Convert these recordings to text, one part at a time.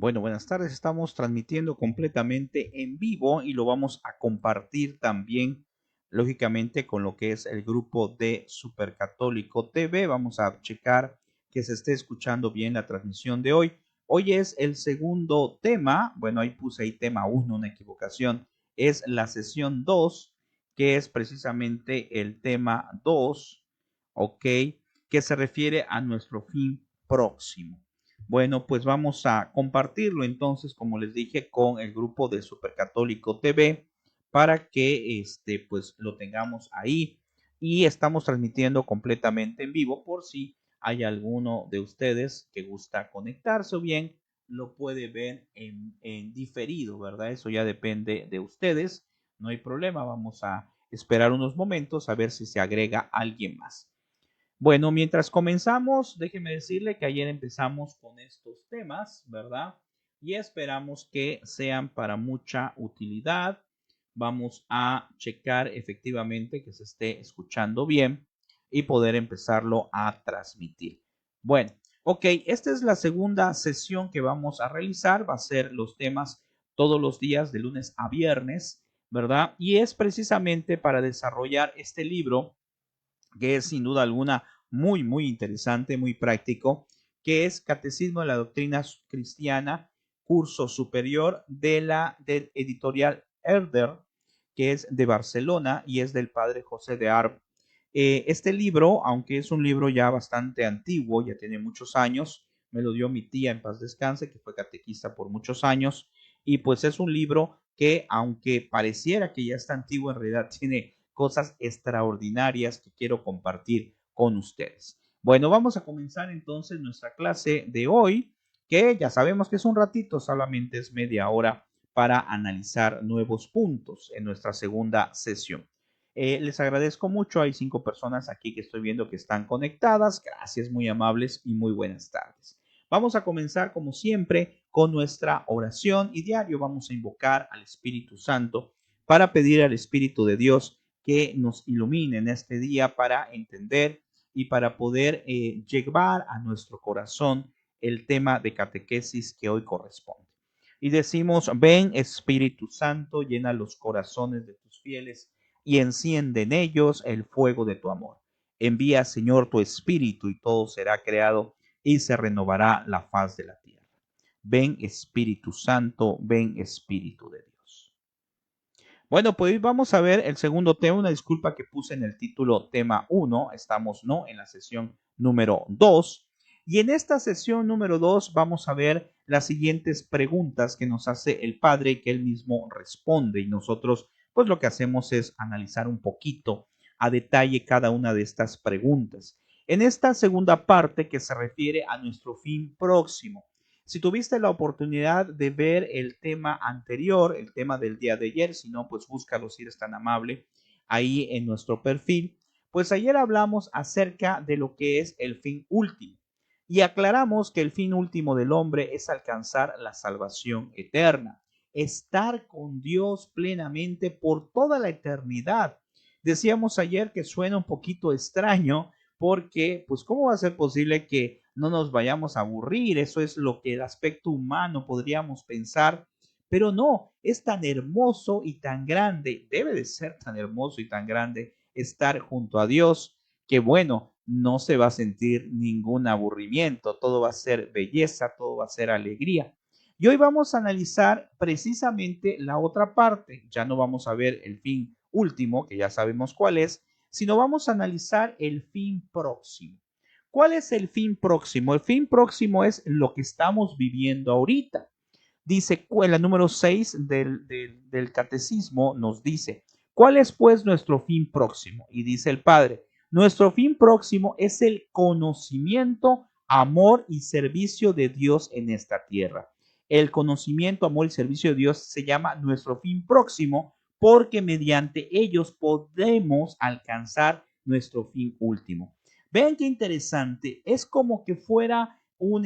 Bueno, buenas tardes. Estamos transmitiendo completamente en vivo y lo vamos a compartir también, lógicamente, con lo que es el grupo de Supercatólico TV. Vamos a checar que se esté escuchando bien la transmisión de hoy. Hoy es el segundo tema. Bueno, ahí puse ahí tema 1, una equivocación. Es la sesión 2, que es precisamente el tema 2, ¿ok? Que se refiere a nuestro fin próximo. Bueno, pues vamos a compartirlo entonces, como les dije, con el grupo de Supercatólico TV para que pues lo tengamos ahí y estamos transmitiendo completamente en vivo por si hay alguno de ustedes que gusta conectarse o bien lo puede ver en diferido, ¿verdad? Eso ya depende de ustedes, no hay problema, vamos a esperar unos momentos a ver si se agrega alguien más. Bueno, mientras comenzamos, déjeme decirle que ayer empezamos con estos temas, ¿verdad? Y esperamos que sean para mucha utilidad. Vamos a checar efectivamente que se esté escuchando bien y poder empezarlo a transmitir. Bueno, ok, esta es la segunda sesión que vamos a realizar. Va a ser los temas todos los días de lunes a viernes, ¿verdad? Y es precisamente para desarrollar este libro que es sin duda alguna muy interesante, muy práctico, que es Catecismo de la Doctrina Cristiana, curso superior del editorial Herder, que es de Barcelona y es del padre José de Arb. Este libro, aunque es un libro ya bastante antiguo, ya tiene muchos años, me lo dio mi tía en paz descanse, que fue catequista por muchos años, y pues es un libro que, aunque pareciera que ya está antiguo, en realidad tiene cosas extraordinarias que quiero compartir con ustedes. Bueno, vamos a comenzar entonces nuestra clase de hoy, que ya sabemos que es un ratito, solamente es media hora para analizar nuevos puntos en nuestra segunda sesión. Les agradezco mucho, hay 5 personas aquí que estoy viendo que están conectadas, gracias, muy amables y muy buenas tardes. Vamos a comenzar como siempre con nuestra oración y diario vamos a invocar al Espíritu Santo para pedir al Espíritu de Dios que nos ilumine en este día para entender y para poder llevar a nuestro corazón el tema de catequesis que hoy corresponde. Y decimos, ven Espíritu Santo, llena los corazones de tus fieles y enciende en ellos el fuego de tu amor. Envía, Señor, tu Espíritu y todo será creado y se renovará la faz de la tierra. Ven Espíritu Santo, ven Espíritu de Dios. Bueno, pues vamos a ver el segundo tema. Una disculpa que puse en el título tema 1. Estamos no en la sesión número 2. Y en esta sesión número 2 vamos a ver las siguientes preguntas que nos hace el padre y que él mismo responde. Y nosotros, pues lo que hacemos es analizar un poquito a detalle cada una de estas preguntas. En esta segunda parte que se refiere a nuestro fin próximo. Si tuviste la oportunidad de ver el tema anterior, el tema del día de ayer, si no, pues búscalo si eres tan amable ahí en nuestro perfil. Pues ayer hablamos acerca de lo que es el fin último y aclaramos que el fin último del hombre es alcanzar la salvación eterna, estar con Dios plenamente por toda la eternidad. Decíamos ayer que suena un poquito extraño porque, pues, ¿cómo va a ser posible que no nos vayamos a aburrir? Eso es lo que el aspecto humano podríamos pensar, pero no, es tan hermoso y tan grande, debe de ser tan hermoso y tan grande estar junto a Dios, que bueno, no se va a sentir ningún aburrimiento, todo va a ser belleza, todo va a ser alegría. Y hoy vamos a analizar precisamente la otra parte, ya no vamos a ver el fin último, que ya sabemos cuál es, sino vamos a analizar el fin próximo. ¿Cuál es el fin próximo? El fin próximo es lo que estamos viviendo ahorita. Dice, la número 6 del catecismo nos dice, ¿cuál es pues nuestro fin próximo? Y dice el Padre, nuestro fin próximo es el conocimiento, amor y servicio de Dios en esta tierra. El conocimiento, amor y servicio de Dios se llama nuestro fin próximo porque mediante ellos podemos alcanzar nuestro fin último. Vean qué interesante, es como que fuera un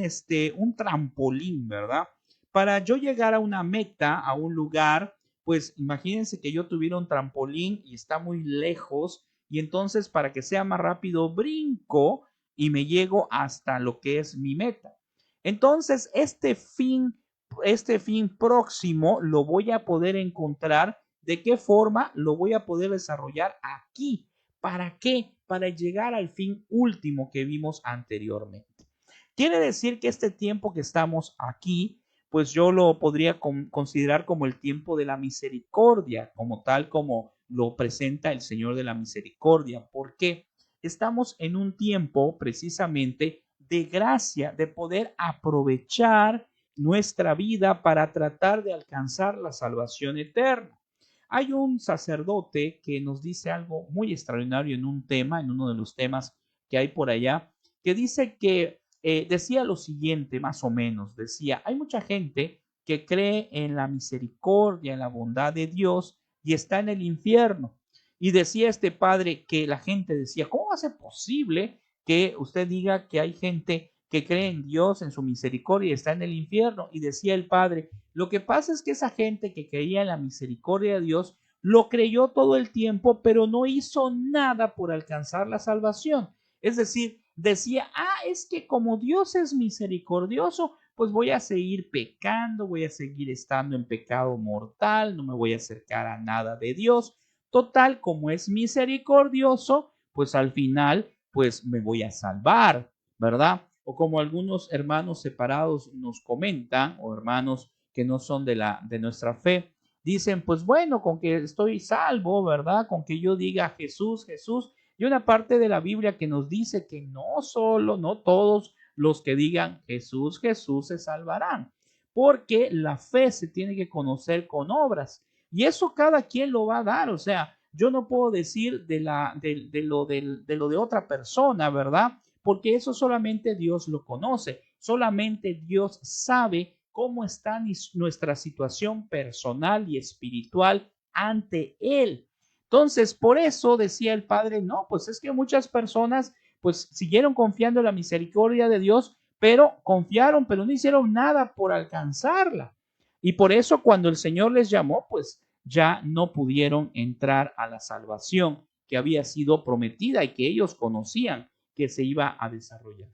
trampolín, ¿verdad? Para yo llegar a una meta, a un lugar, pues imagínense que yo tuviera un trampolín y está muy lejos y entonces para que sea más rápido brinco y me llego hasta lo que es mi meta. Entonces, este fin este fin próximo lo voy a poder encontrar. ¿De qué forma lo voy a poder desarrollar aquí? ¿Para qué? Para llegar al fin último que vimos anteriormente. Quiere decir que este tiempo que estamos aquí, pues yo lo podría considerar como el tiempo de la misericordia, como tal como lo presenta el Señor de la misericordia. ¿Por qué? Estamos en un tiempo precisamente de gracia, de poder aprovechar nuestra vida para tratar de alcanzar la salvación eterna. Hay un sacerdote que nos dice algo muy extraordinario en un tema, en uno de los temas que hay por allá, que dice que decía lo siguiente, más o menos, decía, hay mucha gente que cree en la misericordia, en la bondad de Dios y está en el infierno. Y decía este padre que la gente decía, ¿cómo va a ser posible que usted diga que hay gente que cree en Dios, en su misericordia y está en el infierno? Y decía el padre, lo que pasa es que esa gente que creía en la misericordia de Dios lo creyó todo el tiempo, pero no hizo nada por alcanzar la salvación. Es decir, decía, es que como Dios es misericordioso, pues voy a seguir pecando, voy a seguir estando en pecado mortal, no me voy a acercar a nada de Dios. Total, como es misericordioso, pues al final, pues me voy a salvar, ¿verdad? O como algunos hermanos separados nos comentan, o hermanos que no son de nuestra fe, dicen, pues bueno, con que estoy salvo, ¿verdad? Con que yo diga Jesús, Jesús. Y una parte de la Biblia que nos dice que no todos los que digan Jesús, Jesús se salvarán, porque la fe se tiene que conocer con obras. Y eso cada quien lo va a dar, o sea, yo no puedo decir de lo de otra persona, ¿verdad? Porque eso solamente Dios lo conoce, solamente Dios sabe cómo está nuestra situación personal y espiritual ante Él. Entonces, por eso decía el Padre, no, pues es que muchas personas pues siguieron confiando en la misericordia de Dios, pero confiaron, pero no hicieron nada por alcanzarla. Y por eso cuando el Señor les llamó, pues ya no pudieron entrar a la salvación que había sido prometida y que ellos conocían que se iba a desarrollar.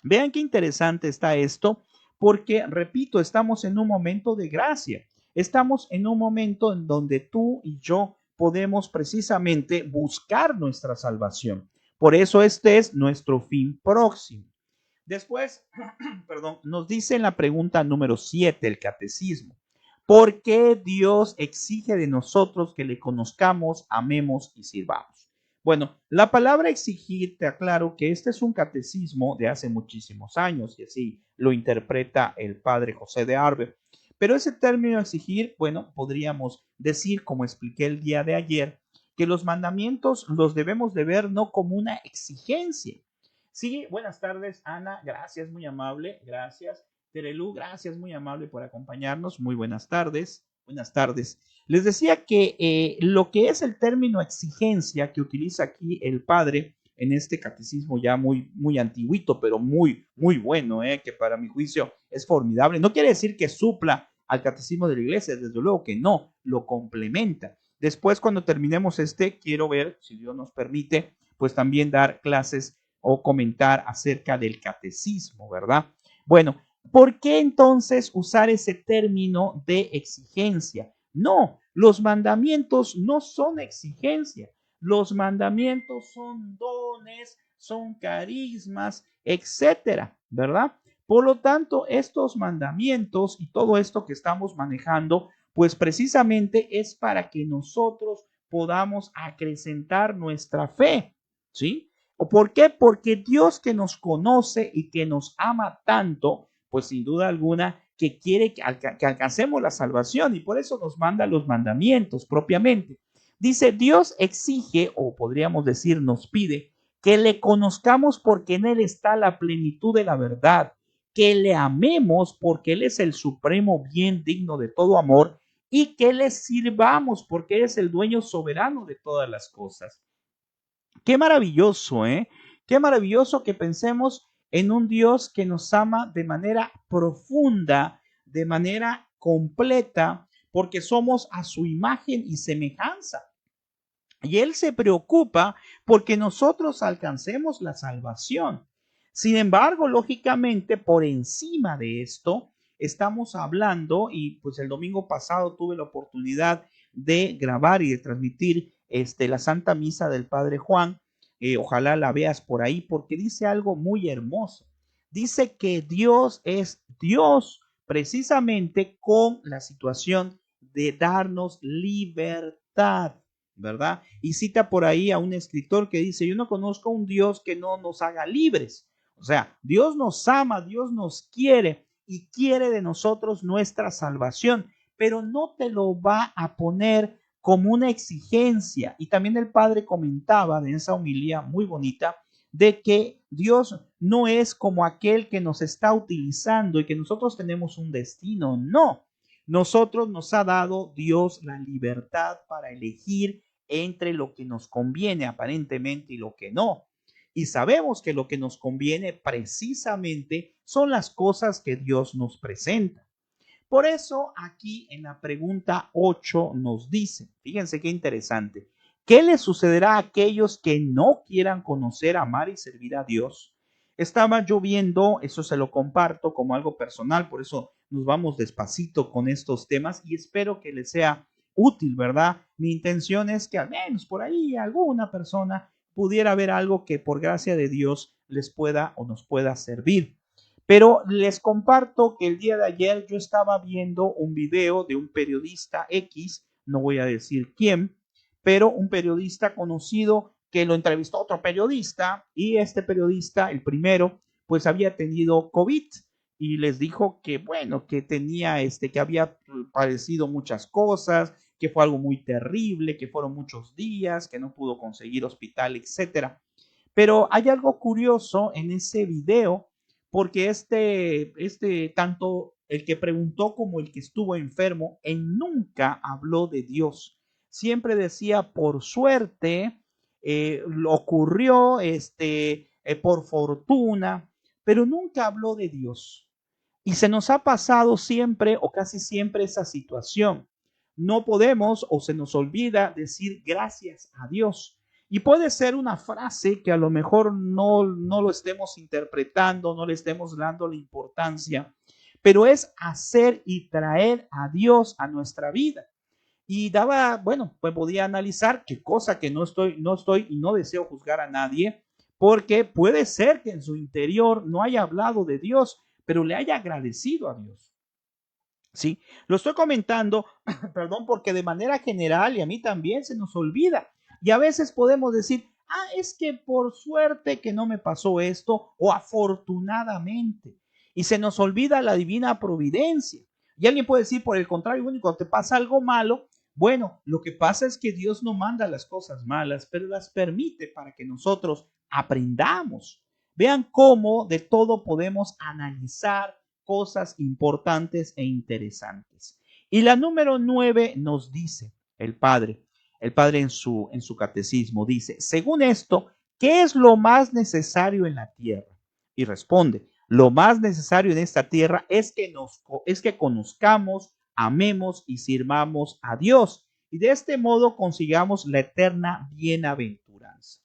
Vean qué interesante está esto, porque, repito, estamos en un momento de gracia. Estamos en un momento en donde tú y yo podemos precisamente buscar nuestra salvación. Por eso este es nuestro fin próximo. Después, perdón, nos dice en la pregunta número 7 el catecismo. ¿Por qué Dios exige de nosotros que le conozcamos, amemos y sirvamos? Bueno, la palabra exigir, te aclaro que este es un catecismo de hace muchísimos años y así lo interpreta el padre José de Arbe. Pero ese término exigir, bueno, podríamos decir, como expliqué el día de ayer, que los mandamientos los debemos de ver no como una exigencia. Sí, buenas tardes, Ana, gracias, muy amable, gracias. Terelu, gracias, muy amable por acompañarnos, muy buenas tardes, buenas tardes. Les decía que lo que es el término exigencia que utiliza aquí el padre en este catecismo ya muy antiguito, pero muy bueno, que para mi juicio es formidable. No quiere decir que supla al catecismo de la iglesia, desde luego que no, lo complementa. Después, cuando terminemos quiero ver, si Dios nos permite, pues también dar clases o comentar acerca del catecismo, ¿verdad? Bueno, ¿por qué entonces usar ese término de exigencia? No, los mandamientos no son exigencia. Los mandamientos son dones, son carismas, etcétera, ¿verdad? Por lo tanto, estos mandamientos y todo esto que estamos manejando, pues precisamente es para que nosotros podamos acrecentar nuestra fe, ¿sí? ¿O por qué? Porque Dios que nos conoce y que nos ama tanto, pues sin duda alguna que quiere que alcancemos la salvación y por eso nos manda los mandamientos propiamente. Dice, Dios exige, o podríamos decir, nos pide, que le conozcamos porque en Él está la plenitud de la verdad, que le amemos porque Él es el supremo bien digno de todo amor y que le sirvamos porque Él es el dueño soberano de todas las cosas. Qué maravilloso, ¿eh? Qué maravilloso que pensemos en un Dios que nos ama de manera profunda, de manera completa, porque somos a su imagen y semejanza. Y Él se preocupa porque nosotros alcancemos la salvación. Sin embargo, lógicamente, por encima de esto, estamos hablando, y pues el domingo pasado tuve la oportunidad de grabar y de transmitir la Santa Misa del Padre Juan. Ojalá la veas por ahí, porque dice algo muy hermoso. Dice que Dios es Dios precisamente con la situación de darnos libertad, ¿verdad? Y cita por ahí a un escritor que dice, yo no conozco un Dios que no nos haga libres. O sea, Dios nos ama, Dios nos quiere y quiere de nosotros nuestra salvación, pero no te lo va a poner como una exigencia. Y también el padre comentaba de esa homilía muy bonita de que Dios no es como aquel que nos está utilizando y que nosotros tenemos un destino. No, nosotros nos ha dado Dios la libertad para elegir entre lo que nos conviene aparentemente y lo que no. Y sabemos que lo que nos conviene precisamente son las cosas que Dios nos presenta. Por eso aquí en la pregunta 8 nos dice, fíjense qué interesante, ¿qué le sucederá a aquellos que no quieran conocer, amar y servir a Dios? Estaba yo viendo, eso se lo comparto como algo personal, por eso nos vamos despacito con estos temas y espero que les sea útil, ¿verdad? Mi intención es que al menos por ahí alguna persona pudiera ver algo que por gracia de Dios les pueda o nos pueda servir. Pero les comparto que el día de ayer yo estaba viendo un video de un periodista X, no voy a decir quién, pero un periodista conocido que lo entrevistó a otro periodista y este periodista, el primero, pues había tenido COVID y les dijo que bueno, que tenía que había padecido muchas cosas, que fue algo muy terrible, que fueron muchos días, que no pudo conseguir hospital, etcétera. Pero hay algo curioso en ese video porque tanto el que preguntó como el que estuvo enfermo, él nunca habló de Dios. Siempre decía, por suerte, ocurrió, por fortuna, pero nunca habló de Dios. Y se nos ha pasado siempre o casi siempre esa situación. No podemos o se nos olvida decir gracias a Dios. Y puede ser una frase que a lo mejor no lo estemos interpretando, no le estemos dando la importancia, pero es hacer y traer a Dios a nuestra vida. Y daba, bueno, pues podía analizar qué cosa que no estoy y no deseo juzgar a nadie, porque puede ser que en su interior no haya hablado de Dios, pero le haya agradecido a Dios. ¿Sí? Lo estoy comentando, perdón, porque de manera general y a mí también se nos olvida. Y a veces podemos decir, es que por suerte que no me pasó esto o afortunadamente. Y se nos olvida la divina providencia. Y alguien puede decir, por el contrario, bueno, cuando te pasa algo malo, bueno, lo que pasa es que Dios no manda las cosas malas, pero las permite para que nosotros aprendamos. Vean cómo de todo podemos analizar cosas importantes e interesantes. Y la número 9 nos dice el Padre en su catecismo dice, según esto, ¿qué es lo más necesario en la tierra? Y responde, lo más necesario en esta tierra es que conozcamos, amemos y sirvamos a Dios. Y de este modo consigamos la eterna bienaventuranza.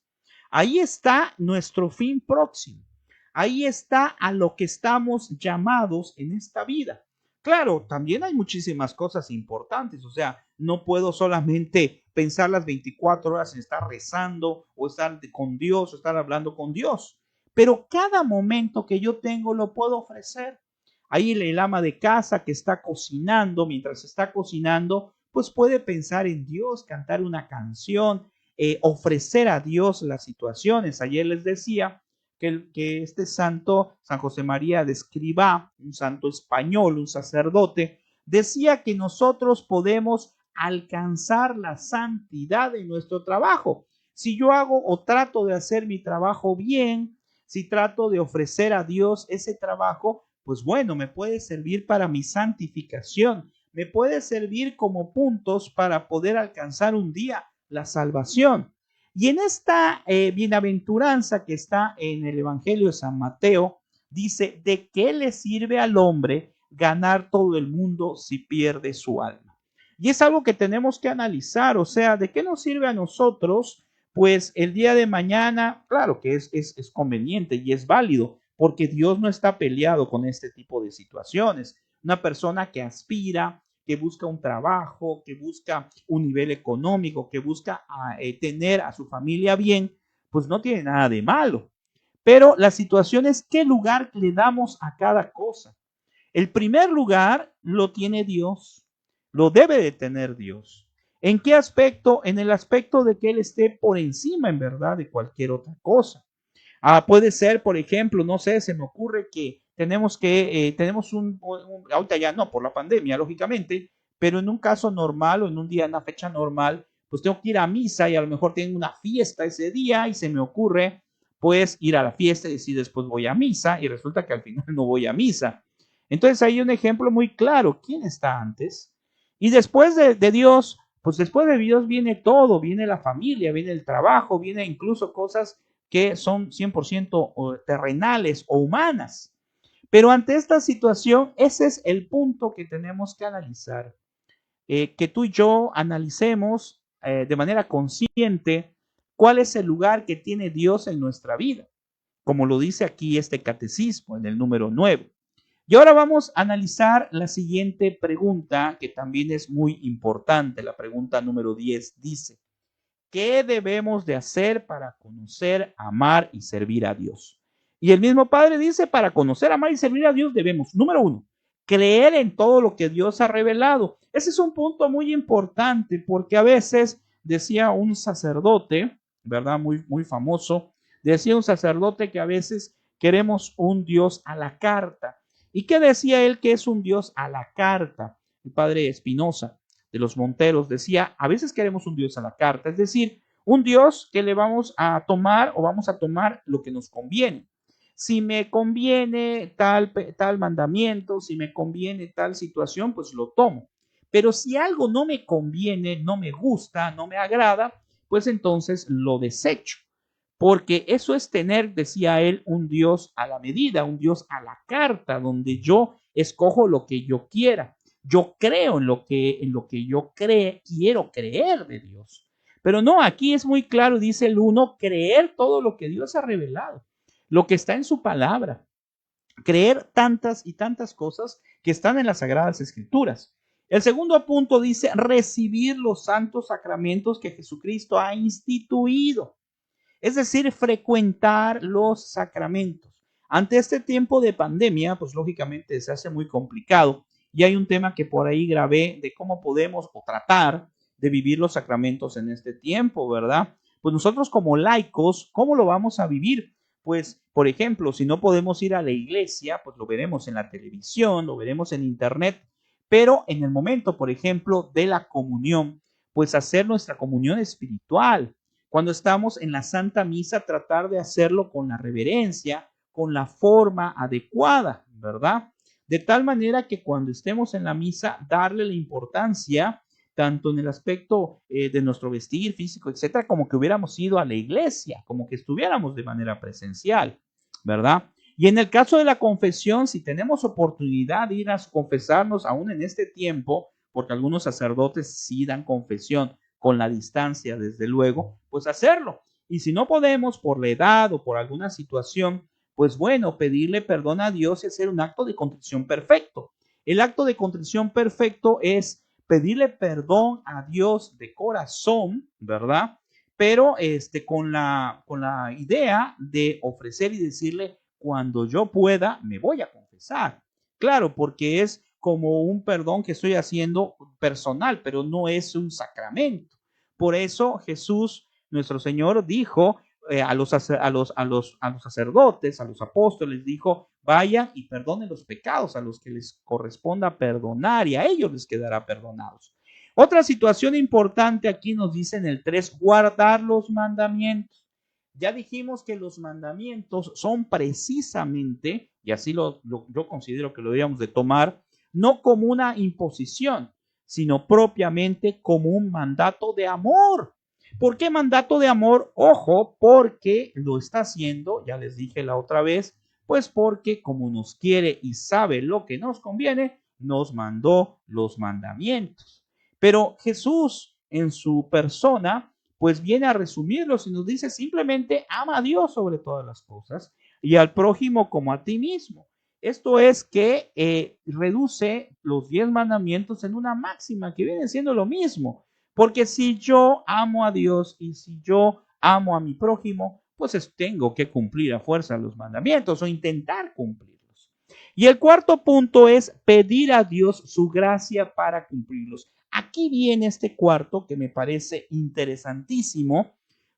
Ahí está nuestro fin próximo. Ahí está a lo que estamos llamados en esta vida. Claro, también hay muchísimas cosas importantes, o sea, no puedo solamente pensar las 24 horas en estar rezando o estar con Dios o estar hablando con Dios, pero cada momento que yo tengo lo puedo ofrecer. Ahí el ama de casa que está cocinando, mientras está cocinando, pues puede pensar en Dios, cantar una canción, ofrecer a Dios las situaciones. Ayer les decía que este santo, San José María de Escribá, un santo español, un sacerdote, decía que nosotros podemos alcanzar la santidad en nuestro trabajo. Si yo hago o trato de hacer mi trabajo bien, si trato de ofrecer a Dios ese trabajo, pues bueno, me puede servir para mi santificación, me puede servir como puntos para poder alcanzar un día la salvación. Y en esta bienaventuranza que está en el Evangelio de San Mateo, dice, ¿de qué le sirve al hombre ganar todo el mundo si pierde su alma? Y es algo que tenemos que analizar, o sea, ¿de qué nos sirve a nosotros? Pues el día de mañana, claro que es conveniente y es válido, porque Dios no está peleado con este tipo de situaciones. una persona que aspira, que busca un trabajo, que busca un nivel económico, que busca tener a su familia bien, pues no tiene nada de malo. Pero la situación es qué lugar le damos a cada cosa. El primer lugar lo tiene Dios, lo debe de tener Dios. ¿En qué aspecto? En el aspecto de que Él esté por encima, en verdad, de cualquier otra cosa. Puede ser, por ejemplo, no sé, se me ocurre que tenemos ahorita ya no, por la pandemia, lógicamente, pero en un caso normal o en un día, en una fecha normal, pues tengo que ir a misa y a lo mejor tengo una fiesta ese día y se me ocurre, pues, ir a la fiesta y decir después voy a misa y resulta que al final no voy a misa. Entonces hay un ejemplo muy claro, ¿quién está antes? Y después de Dios, pues después de Dios viene todo, viene la familia, viene el trabajo, viene incluso cosas que son 100% terrenales o humanas. Pero ante esta situación, ese es el punto que tenemos que analizar. Que tú y yo analicemos de manera consciente cuál es el lugar que tiene Dios en nuestra vida, como lo dice aquí este catecismo en el número 9. Y ahora vamos a analizar la siguiente pregunta, que también es muy importante. La pregunta número 10 dice, ¿qué debemos de hacer para conocer, amar y servir a Dios? Y el mismo Padre dice, para conocer, amar y servir a Dios debemos, número 1, creer en todo lo que Dios ha revelado. Ese es un punto muy importante porque a veces decía un sacerdote, ¿verdad? Muy famoso, decía un sacerdote que a veces queremos un Dios a la carta. ¿Y qué decía él que es un Dios a la carta? El Padre Espinosa de los Monteros decía, a veces queremos un Dios a la carta, es decir, un Dios que le vamos a tomar o vamos a tomar lo que nos conviene. Si me conviene tal mandamiento, si me conviene tal situación, pues lo tomo. Pero si algo no me conviene, no me gusta, no me agrada, pues entonces lo desecho. Porque eso es tener, decía él, un Dios a la medida, un Dios a la carta, donde yo escojo lo que yo quiera. Yo creo en lo que yo quiero creer de Dios. Pero no, aquí es muy claro, dice el 1, creer todo lo que Dios ha revelado, lo que está en su palabra, creer tantas y tantas cosas que están en las Sagradas Escrituras. El segundo punto dice recibir los santos sacramentos que Jesucristo ha instituido. Es decir, frecuentar los sacramentos. Ante este tiempo de pandemia, pues lógicamente se hace muy complicado. Y hay un tema que por ahí grabé de cómo podemos o tratar de vivir los sacramentos en este tiempo, ¿verdad? Pues nosotros como laicos, ¿cómo lo vamos a vivir? Pues, por ejemplo, si no podemos ir a la iglesia, pues lo veremos en la televisión, lo veremos en internet, pero en el momento, por ejemplo, de la comunión, pues hacer nuestra comunión espiritual, cuando estamos en la Santa Misa, tratar de hacerlo con la reverencia, con la forma adecuada, ¿verdad? De tal manera que cuando estemos en la misa, darle la importancia, tanto en el aspecto de nuestro vestir físico, etcétera, como que hubiéramos ido a la iglesia, como que estuviéramos de manera presencial, ¿verdad? Y en el caso de la confesión, si tenemos oportunidad de ir a confesarnos aún en este tiempo, porque algunos sacerdotes sí dan confesión con la distancia, desde luego, pues hacerlo. Y si no podemos por la edad o por alguna situación, pues bueno, pedirle perdón a Dios y hacer un acto de contrición perfecto. El acto de contrición perfecto es pedirle perdón a Dios de corazón, ¿verdad? Pero con la idea de ofrecer y decirle, cuando yo pueda, me voy a confesar. Claro, porque es como un perdón que estoy haciendo personal, pero no es un sacramento. Por eso Jesús, nuestro Señor, dijo a los sacerdotes, a los apóstoles, dijo, vayan y perdonen los pecados a los que les corresponda perdonar y a ellos les quedará perdonados. Otra situación importante aquí nos dice en el 3, guardar los mandamientos. Ya dijimos que los mandamientos son precisamente, y así yo considero que lo debíamos de tomar, no como una imposición, sino propiamente como un mandato de amor. ¿Por qué mandato de amor? Ojo, porque lo está haciendo, ya les dije la otra vez, pues porque como nos quiere y sabe lo que nos conviene, nos mandó los mandamientos. Pero Jesús en su persona pues viene a resumirlos y nos dice simplemente ama a Dios sobre todas las cosas y al prójimo como a ti mismo. Esto es que reduce los 10 mandamientos en una máxima que viene siendo lo mismo. Porque si yo amo a Dios y si yo amo a mi prójimo, pues tengo que cumplir a fuerza los mandamientos o intentar cumplirlos. Y el cuarto punto es pedir a Dios su gracia para cumplirlos. Aquí viene este cuarto que me parece interesantísimo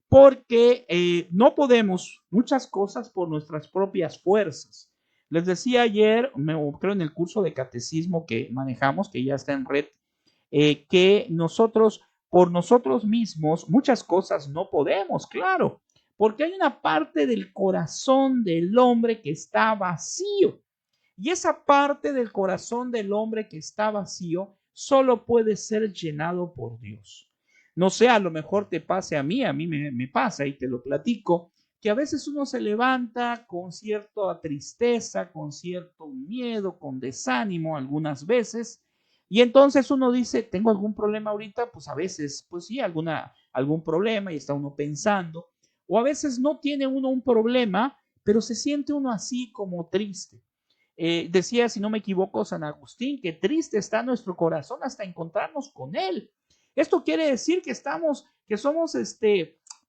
porque no podemos muchas cosas por nuestras propias fuerzas. Les decía ayer, creo en el curso de catecismo que manejamos, que ya está en red, que nosotros, por nosotros mismos, muchas cosas no podemos, claro, porque hay una parte del corazón del hombre que está vacío. Y esa parte del corazón del hombre que está vacío solo puede ser llenado por Dios. No sé, a lo mejor te pase a mí me pasa y te lo platico, que a veces uno se levanta con cierta tristeza, con cierto miedo, con desánimo algunas veces, y entonces uno dice, ¿tengo algún problema ahorita? Pues a veces, pues sí, algún problema y está uno pensando, o a veces no tiene uno un problema, pero se siente uno así como triste. Decía, si no me equivoco, San Agustín, que triste está nuestro corazón hasta encontrarnos con él. Esto quiere decir que somos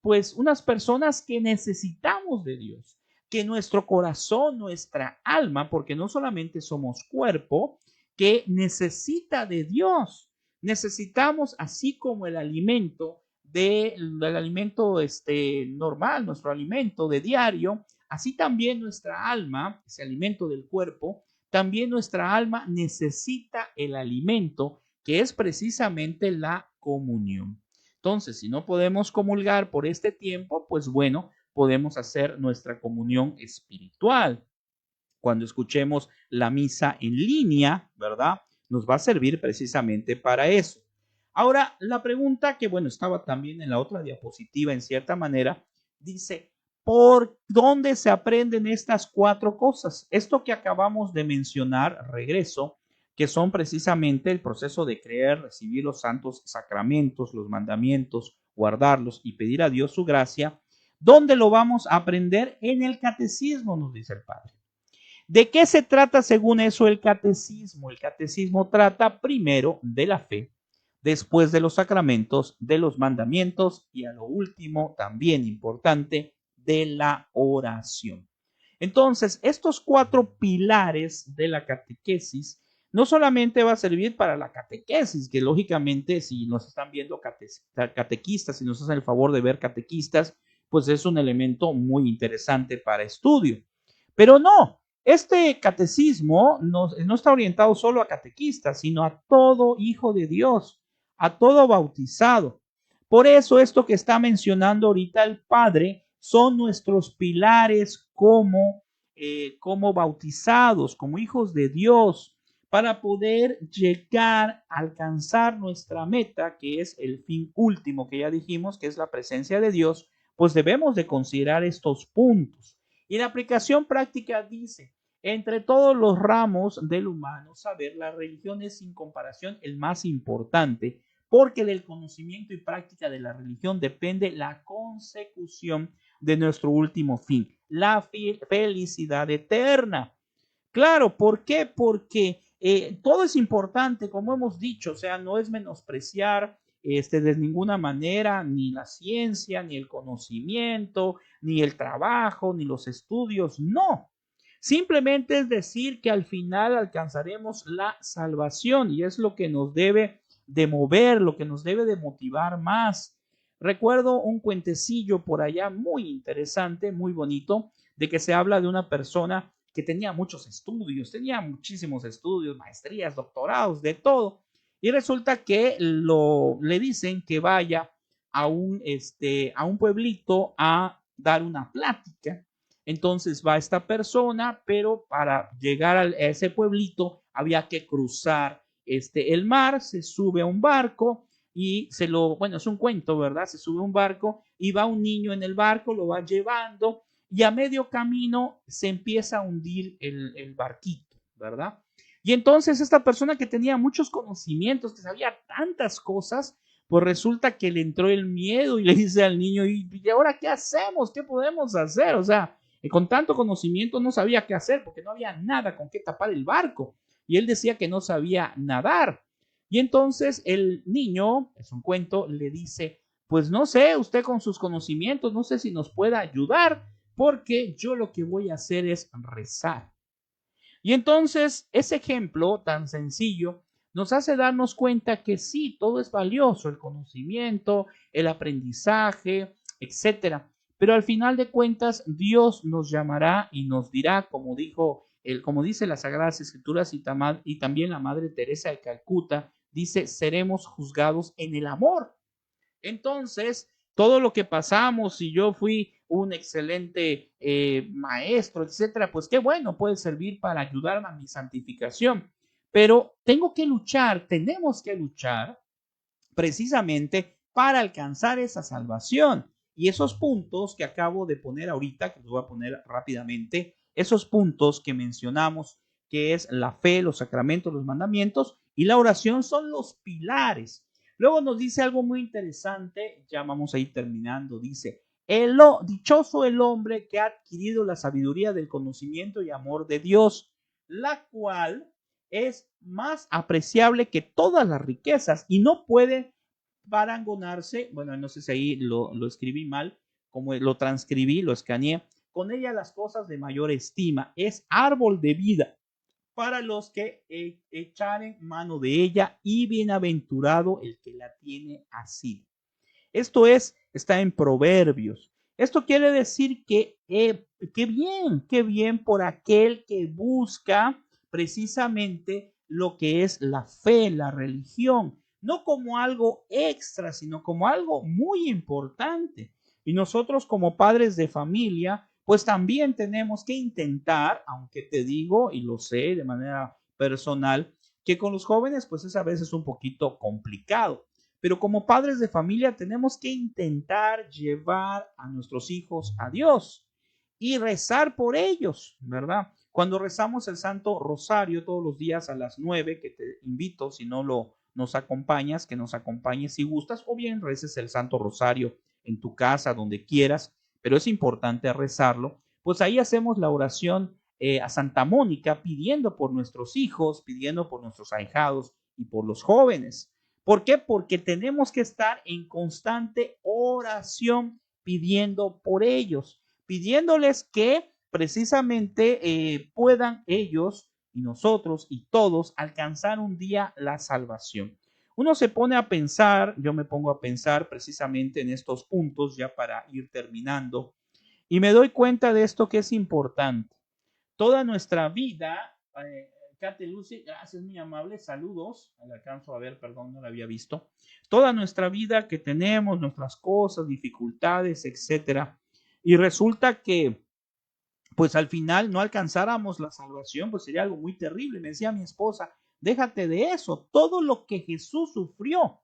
pues unas personas que necesitamos de Dios, que nuestro corazón, nuestra alma, porque no solamente somos cuerpo, que necesita de Dios. Necesitamos, así como el alimento del alimento normal, nuestro alimento de diario, así también nuestra alma, ese alimento del cuerpo, también nuestra alma necesita el alimento que es precisamente la comunión. Entonces, si no podemos comulgar por este tiempo, pues bueno, podemos hacer nuestra comunión espiritual. Cuando escuchemos la misa en línea, ¿verdad? Nos va a servir precisamente para eso. Ahora, la pregunta que, bueno, estaba también en la otra diapositiva en cierta manera, dice, ¿por dónde se aprenden estas cuatro cosas? Esto que acabamos de mencionar, regreso, que son precisamente el proceso de creer, recibir los santos sacramentos, los mandamientos, guardarlos y pedir a Dios su gracia. ¿Dónde lo vamos a aprender? En el catecismo, nos dice el Padre. ¿De qué se trata según eso el catecismo? El catecismo trata primero de la fe, después de los sacramentos, de los mandamientos y a lo último, también importante, de la oración. Entonces, estos cuatro pilares de la catequesis no solamente va a servir para la catequesis, que lógicamente si nos están viendo catequistas, si nos hacen el favor de ver catequistas, pues es un elemento muy interesante para estudio. Pero no, este catecismo no está orientado solo a catequistas, sino a todo hijo de Dios, a todo bautizado. Por eso esto que está mencionando ahorita el Padre son nuestros pilares como bautizados, como hijos de Dios, para poder llegar a alcanzar nuestra meta, que es el fin último que ya dijimos, que es la presencia de Dios, pues debemos de considerar estos puntos. Y la aplicación práctica dice, entre todos los ramos del humano saber, la religión es sin comparación el más importante, porque del conocimiento y práctica de la religión depende la consecución de nuestro último fin, la felicidad eterna. Claro, ¿por qué? Porque todo es importante, como hemos dicho, o sea, no es menospreciar de ninguna manera ni la ciencia, ni el conocimiento, ni el trabajo, ni los estudios, no. Simplemente es decir que al final alcanzaremos la salvación y es lo que nos debe de mover, lo que nos debe de motivar más. Recuerdo un cuentecillo por allá muy interesante, muy bonito, de que se habla de una persona que tenía muchos estudios, tenía muchísimos estudios, maestrías, doctorados, de todo. Y resulta que le dicen que vaya a un pueblito a dar una plática. Entonces va esta persona, pero para llegar a ese pueblito había que cruzar el mar, se sube a un barco y bueno, es un cuento, ¿verdad? Se sube a un barco y va un niño en el barco, lo va llevando y a medio camino se empieza a hundir el barquito, ¿verdad? Y entonces esta persona que tenía muchos conocimientos, que sabía tantas cosas, pues resulta que le entró el miedo y le dice al niño, ¿y ahora qué hacemos? ¿Qué podemos hacer? O sea, Y con tanto conocimiento no sabía qué hacer porque no había nada con qué tapar el barco. Y él decía que no sabía nadar. Y entonces el niño, es un cuento, le dice, pues no sé, usted con sus conocimientos, no sé si nos pueda ayudar, porque yo lo que voy a hacer es rezar. Y entonces ese ejemplo tan sencillo nos hace darnos cuenta que sí, todo es valioso, el conocimiento, el aprendizaje, etcétera. Pero al final de cuentas, Dios nos llamará y nos dirá, como dice las Sagradas Escrituras y también la Madre Teresa de Calcuta, dice, seremos juzgados en el amor. Entonces, todo lo que pasamos, si yo fui un excelente maestro, etcétera, pues qué bueno, puede servir para ayudarme a mi santificación. Pero tenemos que luchar precisamente para alcanzar esa salvación. Y esos puntos que acabo de poner ahorita, que los voy a poner rápidamente, esos puntos que mencionamos, que es la fe, los sacramentos, los mandamientos y la oración, son los pilares. Luego nos dice algo muy interesante, ya vamos a ir terminando, dice, dichoso el hombre que ha adquirido la sabiduría del conocimiento y amor de Dios, la cual es más apreciable que todas las riquezas y no puede parangonarse, bueno, no sé si ahí lo escribí mal, como lo transcribí, lo escaneé, con ella las cosas de mayor estima, es árbol de vida para los que echaren mano de ella y bienaventurado el que la tiene así. Esto está en Proverbios. Esto quiere decir que qué bien por aquel que busca precisamente lo que es la fe, la religión, no como algo extra, sino como algo muy importante. Y nosotros como padres de familia, pues también tenemos que intentar, aunque te digo y lo sé de manera personal, que con los jóvenes pues es a veces un poquito complicado. Pero como padres de familia tenemos que intentar llevar a nuestros hijos a Dios y rezar por ellos, ¿verdad? Cuando rezamos el Santo Rosario todos los días a las 9, que te invito, si no nos acompañas, que nos acompañes si gustas, o bien reces el Santo Rosario en tu casa, donde quieras, pero es importante rezarlo, pues ahí hacemos la oración a Santa Mónica pidiendo por nuestros hijos, pidiendo por nuestros ahijados y por los jóvenes. ¿Por qué? Porque tenemos que estar en constante oración pidiendo por ellos, pidiéndoles que precisamente puedan ellos y nosotros y todos alcanzar un día la salvación. Uno se pone a pensar, yo me pongo a pensar precisamente en estos puntos ya para ir terminando y me doy cuenta de esto que es importante. Toda nuestra vida, Kate Lucy, gracias, muy amable, saludos, la alcanzo a ver, perdón, no la había visto. Toda nuestra vida que tenemos, nuestras cosas, dificultades, etcétera, y resulta que pues al final no alcanzáramos la salvación, pues sería algo muy terrible. Me decía mi esposa, déjate de eso, todo lo que Jesús sufrió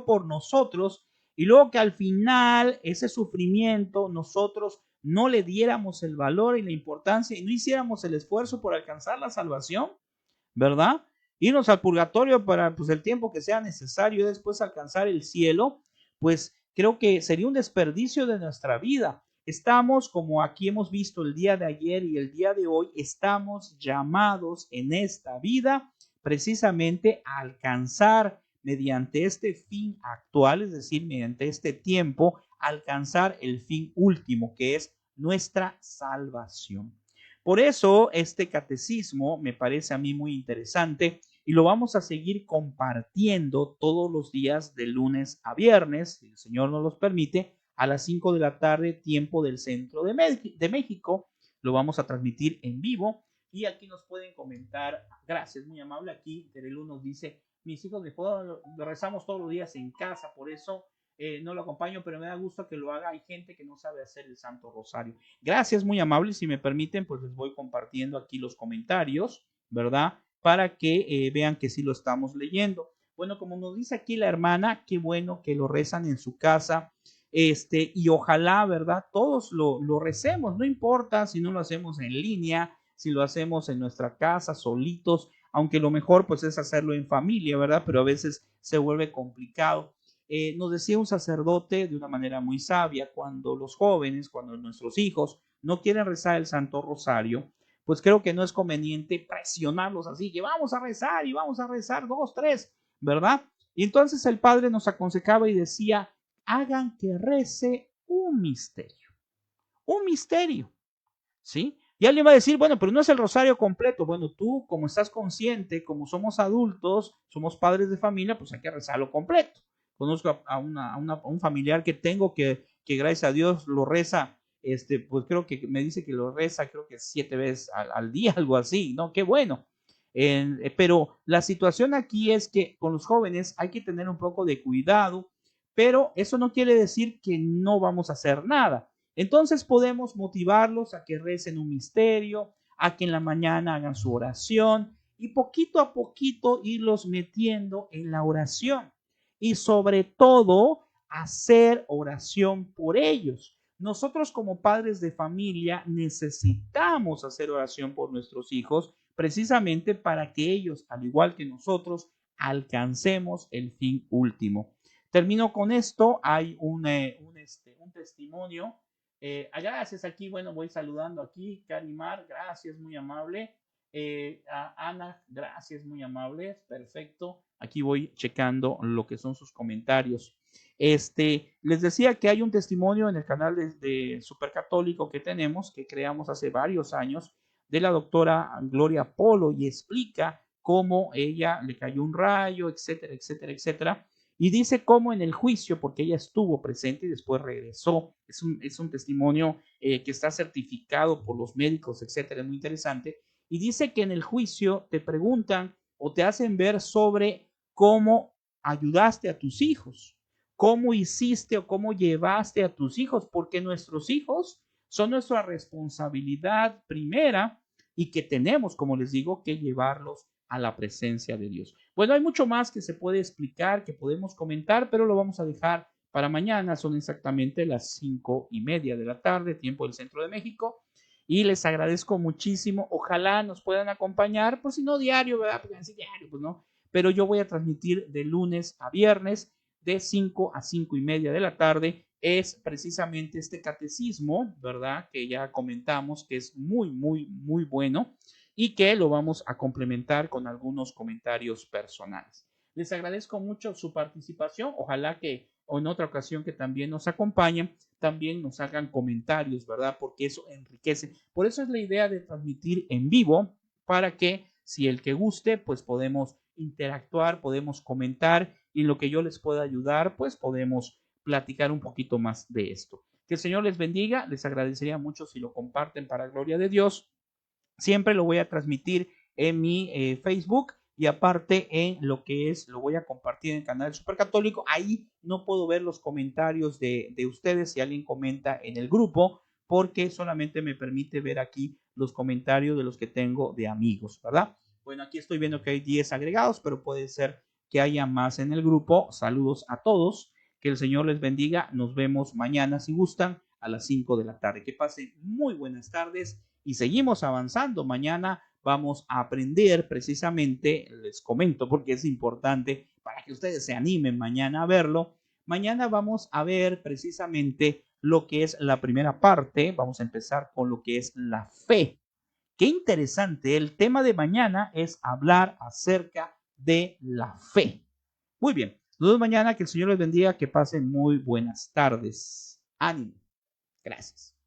por nosotros, y luego que al final ese sufrimiento nosotros no le diéramos el valor y la importancia y no hiciéramos el esfuerzo por alcanzar la salvación, ¿verdad? Irnos al purgatorio para pues, el tiempo que sea necesario y después alcanzar el cielo, pues creo que sería un desperdicio de nuestra vida. Estamos, como aquí hemos visto el día de ayer y el día de hoy, estamos llamados en esta vida precisamente a alcanzar mediante este fin actual, es decir, mediante este tiempo, alcanzar el fin último, que es nuestra salvación. Por eso este catecismo me parece a mí muy interesante y lo vamos a seguir compartiendo todos los días de lunes a viernes, si el Señor nos los permite, a las 5 de la tarde, tiempo del centro de México. Lo vamos a transmitir en vivo y aquí nos pueden comentar. Gracias, muy amable. Aquí Terelu nos dice, mis hijos lo rezamos todos los días en casa, por eso no lo acompaño, pero me da gusto que lo haga. Hay gente que no sabe hacer el Santo Rosario. Gracias, muy amable. Si me permiten, pues les voy compartiendo aquí los comentarios, ¿verdad? Para que vean que sí lo estamos leyendo. Bueno, como nos dice aquí la hermana, qué bueno que lo rezan en su casa. Y ojalá, ¿verdad? Todos lo recemos, no importa si no lo hacemos en línea, si lo hacemos en nuestra casa, solitos, aunque lo mejor pues es hacerlo en familia, ¿verdad? Pero a veces se vuelve complicado. nos decía un sacerdote de una manera muy sabia, cuando los jóvenes, cuando nuestros hijos no quieren rezar el Santo Rosario, pues creo que no es conveniente presionarlos así, que vamos a rezar y vamos a rezar 2, 3, ¿verdad? Y entonces el padre nos aconsejaba y decía, hagan que rece un misterio, ¿sí? Y alguien va a decir, bueno, pero no es el rosario completo. Bueno, tú, como estás consciente, como somos adultos, somos padres de familia, pues hay que rezarlo completo. Conozco a un familiar que tengo que gracias a Dios lo reza, pues creo que me dice que lo reza, creo que 7 veces al día, algo así, ¿no? Qué bueno. Pero la situación aquí es que con los jóvenes hay que tener un poco de cuidado, pero eso no quiere decir que no vamos a hacer nada. Entonces podemos motivarlos a que recen un misterio, a que en la mañana hagan su oración y poquito a poquito irlos metiendo en la oración. Y sobre todo, hacer oración por ellos. Nosotros como padres de familia necesitamos hacer oración por nuestros hijos precisamente para que ellos, al igual que nosotros, alcancemos el fin último. Termino con esto. Hay un testimonio. Gracias aquí, bueno, voy saludando aquí. Carimar, gracias, muy amable. A Ana, gracias, muy amable. Perfecto. Aquí voy checando lo que son sus comentarios. Les decía que hay un testimonio en el canal de Supercatólico que tenemos, que creamos hace varios años, de la doctora Gloria Polo, y explica cómo ella le cayó un rayo, etcétera, etcétera, etcétera. Y dice cómo en el juicio, porque ella estuvo presente y después regresó, es un testimonio que está certificado por los médicos, etcétera, es muy interesante. Y dice que en el juicio te preguntan o te hacen ver sobre cómo ayudaste a tus hijos, cómo hiciste o cómo llevaste a tus hijos, porque nuestros hijos son nuestra responsabilidad primera y que tenemos, como les digo, que llevarlos a la presencia de Dios. Bueno, hay mucho más que se puede explicar, que podemos comentar, pero lo vamos a dejar para mañana. Son exactamente las 5:30 de la tarde, tiempo del centro de México. Y les agradezco muchísimo. Ojalá nos puedan acompañar, pues si no diario, ¿verdad? Porque si diario, pues no. Pero yo voy a transmitir de lunes a viernes, de 5 a 5:30 de la tarde. Es precisamente este catecismo, ¿verdad? Que ya comentamos que es muy, muy, muy bueno y que lo vamos a complementar con algunos comentarios personales. Les agradezco mucho su participación. Ojalá que en otra ocasión que también nos acompañen, también nos hagan comentarios, ¿verdad? Porque eso enriquece. Por eso es la idea de transmitir en vivo, para que si el que guste, pues podemos interactuar, podemos comentar y en lo que yo les pueda ayudar, pues podemos platicar un poquito más de esto. Que el Señor les bendiga. Les agradecería mucho si lo comparten para gloria de Dios. Siempre lo voy a transmitir en mi Facebook y aparte en lo que es, lo voy a compartir en el canal Supercatólico. Ahí no puedo ver los comentarios de ustedes si alguien comenta en el grupo, porque solamente me permite ver aquí los comentarios de los que tengo de amigos, ¿verdad? Bueno, aquí estoy viendo que hay 10 agregados, pero puede ser que haya más en el grupo. Saludos a todos. Que el Señor les bendiga. Nos vemos mañana, si gustan, a las 5 de la tarde. Que pasen muy buenas tardes y seguimos avanzando. Mañana vamos a aprender precisamente, les comento porque es importante para que ustedes se animen mañana a verlo. Mañana vamos a ver precisamente lo que es la primera parte. Vamos a empezar con lo que es la fe. Qué interesante. El tema de mañana es hablar acerca de la fe. Muy bien. Nos vemos mañana. Que el Señor les bendiga. Que pasen muy buenas tardes. Ánimo. Gracias.